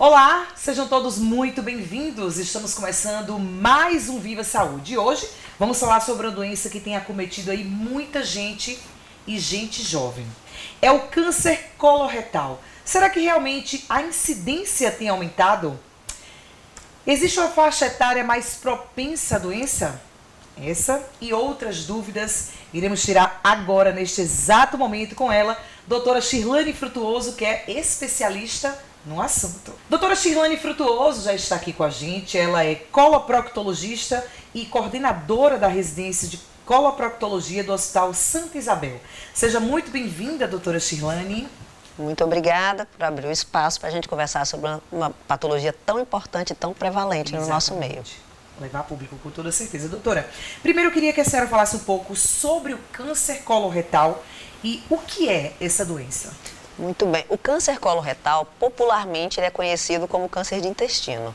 Olá, sejam todos muito bem-vindos. Estamos começando mais um Viva Saúde. E hoje vamos falar sobre uma doença que tem acometido aí muita gente e gente jovem. É o câncer coloretal. Será que realmente a incidência tem aumentado? Existe uma faixa etária mais propensa à doença? Essa e outras dúvidas iremos tirar agora, neste exato momento, com ela, doutora Shirlane Frutuoso, que é especialista no assunto. Doutora Shirlane Frutuoso já está aqui com a gente. Ela é coloproctologista e coordenadora da residência de coloproctologia do Hospital Santa Isabel. Seja muito bem-vinda, doutora Shirlane. Muito obrigada por abrir o espaço para a gente conversar sobre uma patologia tão importante e tão prevalente no nosso meio. Levar a público com toda certeza. Doutora, primeiro eu queria que a senhora falasse um pouco sobre o câncer coloretal e o que é essa doença. Muito bem. O câncer coloretal, popularmente, ele é conhecido como câncer de intestino.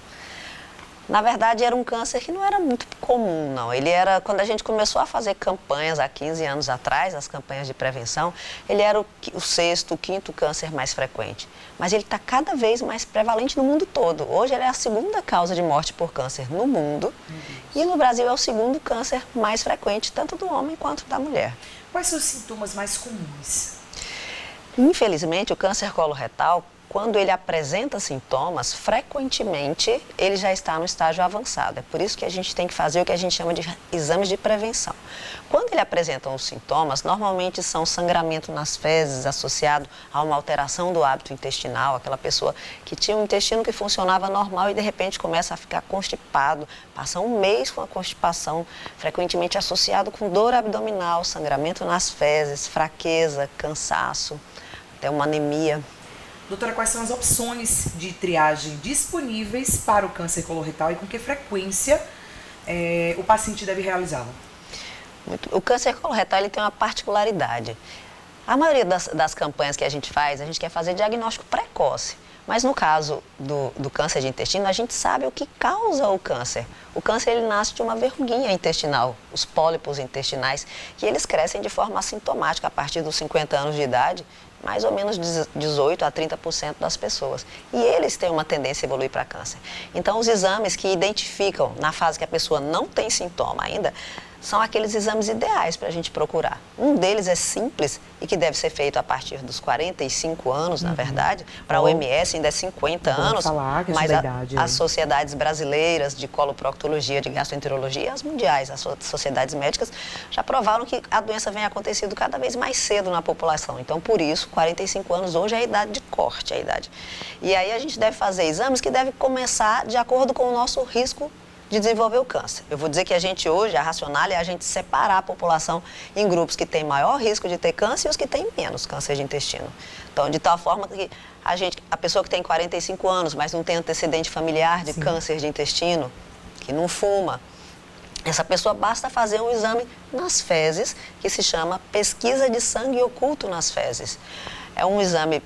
Na verdade, era um câncer que não era muito comum, não. Ele era, quando a gente começou a fazer campanhas há 15 anos atrás, as campanhas de prevenção, ele era o sexto, o quinto câncer mais frequente. Mas ele está cada vez mais prevalente no mundo todo. Hoje ele é a segunda causa de morte por câncer no mundo. E no Brasil é o segundo câncer mais frequente, tanto do homem quanto da mulher. Quais são os sintomas mais comuns? Infelizmente, o câncer coloretal, quando ele apresenta sintomas, frequentemente ele já está no estágio avançado. É por isso que a gente tem que fazer o que a gente chama de exames de prevenção. Quando ele apresenta os sintomas, normalmente são sangramento nas fezes associado a uma alteração do hábito intestinal, aquela pessoa que tinha um intestino que funcionava normal e de repente começa a ficar constipado, passa um mês com a constipação, frequentemente associado com dor abdominal, sangramento nas fezes, fraqueza, cansaço, até uma anemia. Doutora, quais são as opções de triagem disponíveis para o câncer coloretal e com que frequência o paciente deve realizá-la? O câncer coloretal ele tem uma particularidade. A maioria das campanhas que a gente faz, a gente quer fazer diagnóstico precoce. Mas no caso do câncer de intestino, a gente sabe o que causa o câncer. O câncer ele nasce de uma verruguinha intestinal, os pólipos intestinais, que eles crescem de forma assintomática a partir dos 50 anos de idade, mais ou menos 18 a 30% das pessoas. E eles têm uma tendência a evoluir para câncer. Então, os exames que identificam, na fase que a pessoa não tem sintoma ainda, são aqueles exames ideais para a gente procurar. Um deles é simples e que deve ser feito a partir dos 45 anos, na verdade. Para a OMS ainda é 50 anos, mas as sociedades brasileiras de coloproctologia, de gastroenterologia, as mundiais, as sociedades médicas, já provaram que a doença vem acontecendo cada vez mais cedo na população. Então, por isso, 45 anos hoje é a idade de corte, a idade. E aí a gente deve fazer exames que devem começar de acordo com o nosso risco de desenvolver o câncer. Eu vou dizer que a gente hoje, a racional é a gente separar a população em grupos que têm maior risco de ter câncer e os que têm menos câncer de intestino. Então, de tal forma que a pessoa que tem 45 anos, mas não tem antecedente familiar de câncer de intestino, que não fuma, essa pessoa basta fazer um exame nas fezes, que se chama pesquisa de sangue oculto nas fezes. É um exame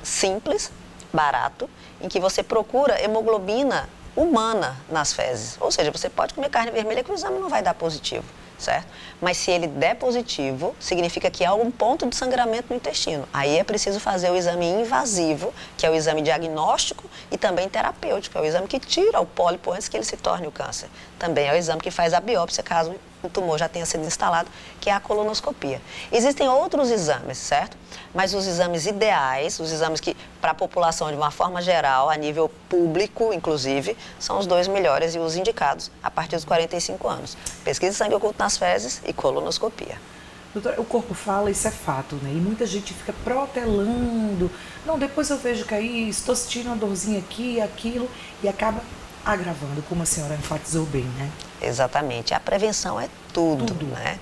simples, barato, em que você procura hemoglobina humana nas fezes. Ou seja, você pode comer carne vermelha que o exame não vai dar positivo, certo? Mas se ele der positivo, significa que há algum ponto de sangramento no intestino. Aí é preciso fazer o exame invasivo, que é o exame diagnóstico e também terapêutico, é o exame que tira o pólipo antes que ele se torne o câncer. Também é o exame que faz a biópsia, caso o tumor já tenha sido instalado, que é a colonoscopia. Existem outros exames, certo? Mas os exames ideais, os exames que, para a população de uma forma geral, a nível público, inclusive, são os dois melhores e os indicados a partir dos 45 anos. Pesquisa de sangue oculto nas fezes e colonoscopia. Doutora, o corpo fala, isso é fato, né? E muita gente fica protelando. Não, depois eu vejo que aí estou sentindo uma dorzinha aqui, aquilo, e acaba agravando, como a senhora enfatizou bem, né? Exatamente. A prevenção é tudo, né?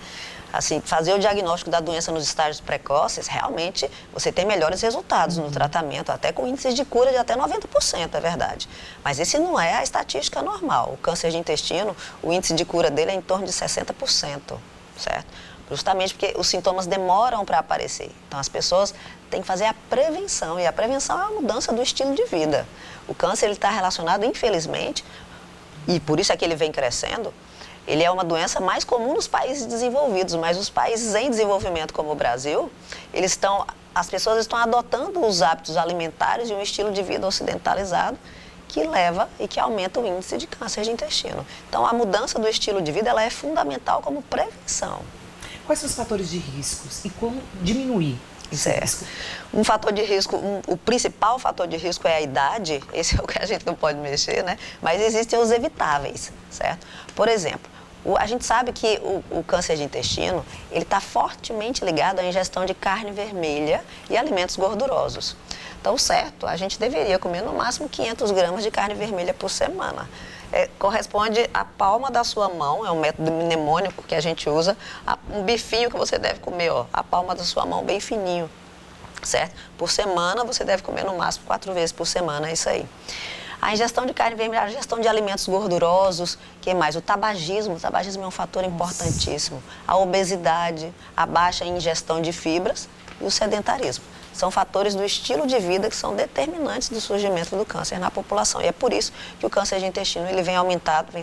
Assim, fazer o diagnóstico da doença nos estágios precoces, realmente você tem melhores resultados no tratamento, até com índices de cura de até 90%, é verdade. Mas esse não é a estatística normal. O câncer de intestino, o índice de cura dele é em torno de 60%, certo? Justamente porque os sintomas demoram para aparecer. Então, as pessoas têm que fazer a prevenção, e a prevenção é a mudança do estilo de vida. O câncer está relacionado, infelizmente, e por isso é que ele vem crescendo, ele é uma doença mais comum nos países desenvolvidos, mas os países em desenvolvimento, como o Brasil, eles estão as pessoas estão adotando os hábitos alimentares e um estilo de vida ocidentalizado que leva e que aumenta o índice de câncer de intestino. Então, a mudança do estilo de vida ela é fundamental como prevenção. Quais são os fatores de riscos e como diminuir esse risco? Um fator de risco, o principal fator de risco é a idade, esse é o que a gente não pode mexer, né? Mas existem os evitáveis, certo? Por exemplo, a gente sabe que o câncer de intestino, ele está fortemente ligado à ingestão de carne vermelha e alimentos gordurosos. Então, certo, a gente deveria comer no máximo 500 gramas de carne vermelha por semana. Corresponde à palma da sua mão, é um método mnemônico que a gente usa, um bifinho que você deve comer, ó, a palma da sua mão bem fininho, certo? Por semana, você deve comer no máximo 4 vezes por semana, é isso aí. A ingestão de carne vermelha, a ingestão de alimentos gordurosos, que mais? O tabagismo é um fator importantíssimo. A obesidade, a baixa ingestão de fibras e o sedentarismo. São fatores do estilo de vida que são determinantes do surgimento do câncer na população. E é por isso que o câncer de intestino ele vem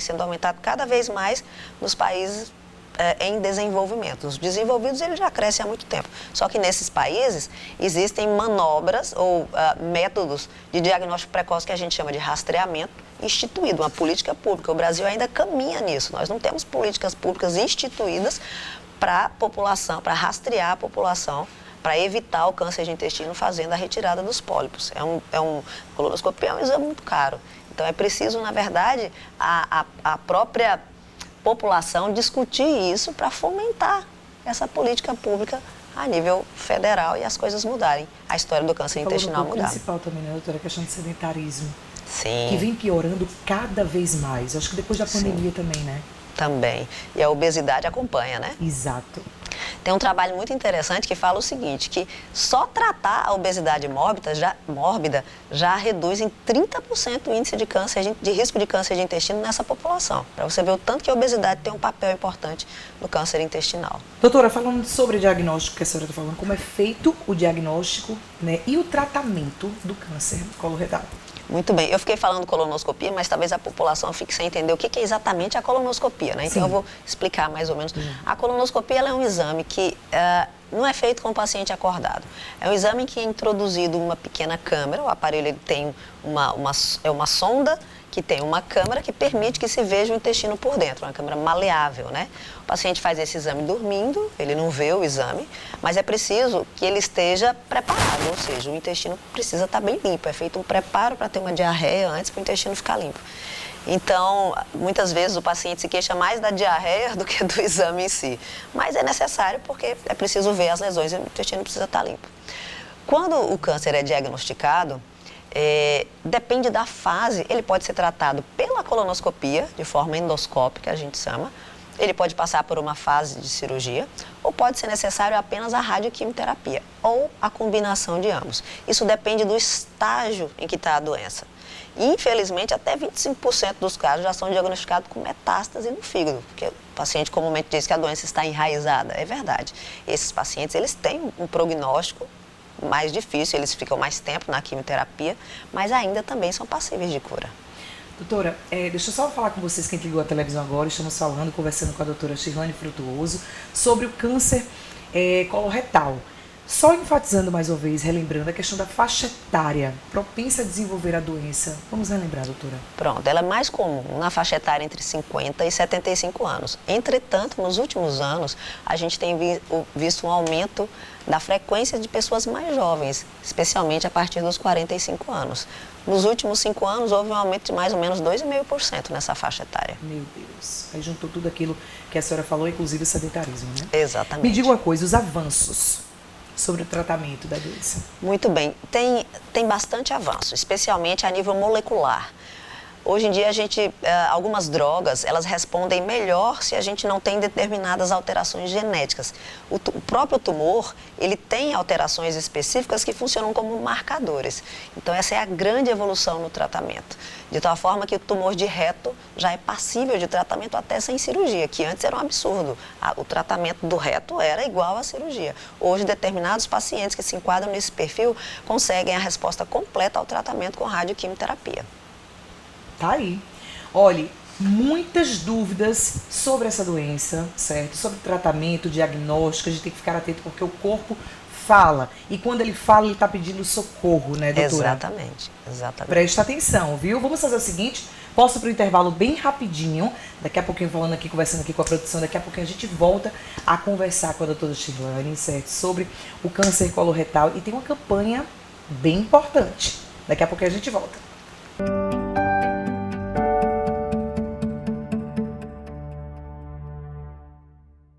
sendo aumentado cada vez mais nos países em desenvolvimento. Os desenvolvidos ele já cresce há muito tempo. Só que nesses países existem manobras ou métodos de diagnóstico precoce que a gente chama de rastreamento instituído, uma política pública. O Brasil ainda caminha nisso. Nós não temos políticas públicas instituídas para a população, para rastrear a população, para evitar o câncer de intestino fazendo a retirada dos pólipos. Colonoscopia é um exame muito caro. Então é preciso, na verdade, a própria população discutir isso para fomentar essa política pública a nível federal e as coisas mudarem. A história do câncer intestinal mudar. O principal também, né, doutora, a questão do sedentarismo. Sim. Que vem piorando cada vez mais. Acho que depois da pandemia também, né? Também. E a obesidade acompanha, né? Exato. Tem um trabalho muito interessante que fala o seguinte, que só tratar a obesidade mórbida já reduz em 30% o índice de risco de câncer de intestino nessa população. Para você ver o tanto que a obesidade tem um papel importante no câncer intestinal. Doutora, falando sobre diagnóstico, que a senhora está falando, como é feito o diagnóstico, né, e o tratamento do câncer coloretal? Muito bem. Eu fiquei falando colonoscopia, mas talvez a população fique sem entender o que é exatamente a colonoscopia, né? Então, eu vou explicar mais ou menos. A colonoscopia ela é um exame que não é feito com o paciente acordado. É um exame que é introduzido uma pequena câmera. O aparelho ele tem uma sonda que tem uma câmera que permite que se veja o intestino por dentro, uma câmera maleável, né? O paciente faz esse exame dormindo, ele não vê o exame, mas é preciso que ele esteja preparado, ou seja, o intestino precisa estar bem limpo. É feito um preparo para ter uma diarreia antes para o intestino ficar limpo. Então, muitas vezes o paciente se queixa mais da diarreia do que do exame em si. Mas é necessário porque é preciso ver as lesões e o intestino precisa estar limpo. Quando o câncer é diagnosticado, depende da fase, ele pode ser tratado pela colonoscopia, de forma endoscópica, a gente chama. Ele pode passar por uma fase de cirurgia, ou pode ser necessário apenas a radioquimioterapia, ou a combinação de ambos. Isso depende do estágio em que está a doença. E, infelizmente, até 25% dos casos já são diagnosticados com metástase no fígado, porque o paciente comumente diz que a doença está enraizada. É verdade. Esses pacientes, eles têm um prognóstico mais difícil, eles ficam mais tempo na quimioterapia, mas ainda também são passíveis de cura. Doutora, deixa eu só falar com vocês, quem ligou a televisão agora, estamos conversando com a doutora Shirlane Frutuoso sobre o câncer coloretal. Só enfatizando mais uma vez, relembrando a questão da faixa etária propensa a desenvolver a doença. Vamos relembrar, doutora? Pronto, ela é mais comum na faixa etária entre 50 e 75 anos. Entretanto, nos últimos anos, a gente tem visto um aumento da frequência de pessoas mais jovens, especialmente a partir dos 45 anos. Nos últimos 5 anos, houve um aumento de mais ou menos 2,5% nessa faixa etária. Meu Deus, aí juntou tudo aquilo que a senhora falou, inclusive o sedentarismo, né? Exatamente. Me diga uma coisa, os avanços sobre o tratamento da doença. Muito bem, tem bastante avanço, especialmente a nível molecular. Hoje em dia, algumas drogas, elas respondem melhor se a gente não tem determinadas alterações genéticas. O próprio tumor, ele tem alterações específicas que funcionam como marcadores. Então, essa é a grande evolução no tratamento. De tal forma que o tumor de reto já é passível de tratamento até sem cirurgia, que antes era um absurdo. O tratamento do reto era igual à cirurgia. Hoje, determinados pacientes que se enquadram nesse perfil conseguem a resposta completa ao tratamento com radioquimioterapia. Tá aí. Olhe, muitas dúvidas sobre essa doença, certo? Sobre tratamento, diagnóstico, a gente tem que ficar atento porque o corpo fala. E quando ele fala, ele está pedindo socorro, né, doutora? Exatamente, exatamente. Presta atenção, viu? Vamos fazer o seguinte, posso ir pro intervalo bem rapidinho, daqui a pouquinho falando aqui, conversando aqui com a produção, daqui a pouquinho a gente volta a conversar com a doutora Shirlane, certo? Sobre o câncer coloretal, e tem uma campanha bem importante. Daqui a pouquinho a gente volta.